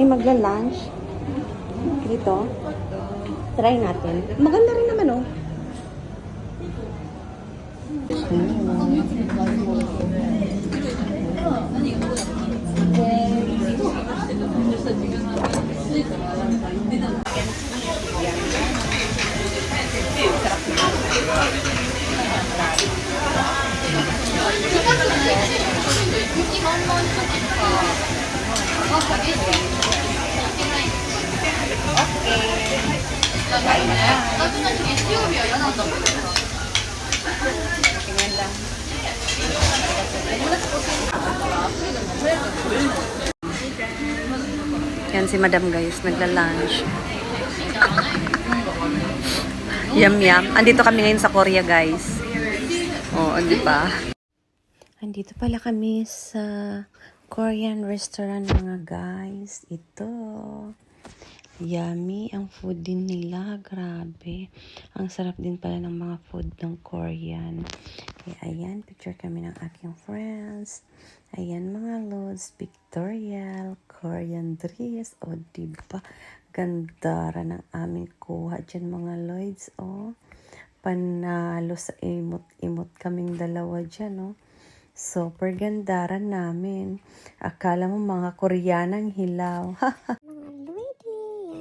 Magla-lunch dito. Try natin. Maganda rin naman, oh. Yan si Madam guys, nagla-lunch. Yum yum. Andito kami ngayon sa Korea guys. Oo, di ba? Andito pala kami sa Korean restaurant mga guys. Ito. Yummy ang food din nila. Grabe. Ang sarap din pala ng mga food ng Korean. Kaya ayan, picture kami ng aking friends. Ayan mga lods, pictorial, Korean dress. O diba? Gandara ng aming kuha dyan mga lods. O, panalo sa imot-imot kaming dalawa dyan. O. Super gandaran namin. Akala mo mga Koreanang hilaw.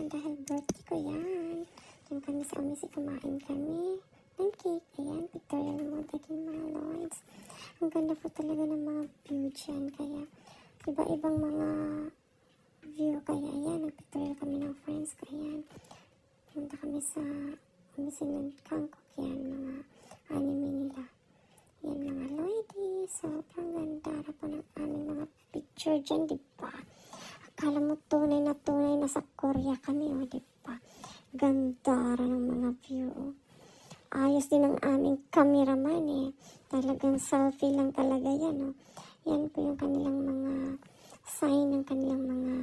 Dahil birthday ko yan. Diyan kami sa Umisi, kumain kami ng cake. Ayan, pictorial mode again mga lords. Ang ganda po talaga ng mga view dyan. Kaya, iba-ibang mga view. Kaya, ayan, nag-pictorial kami ng friends ko. Ayan, punta kami sa Umisi ng Kangkok. Yan, mga anime nila. Yan, mga ladies. Sobrang ganda po ng aming mga picture dyan, diba? Akala mo tunay na sa Korea kami, o, diba? Ganda ng mga view, o. Ayos din ang aming cameraman, eh. Talagang selfie lang talaga yan, o. Yan po yung kanilang mga sign ng kanilang mga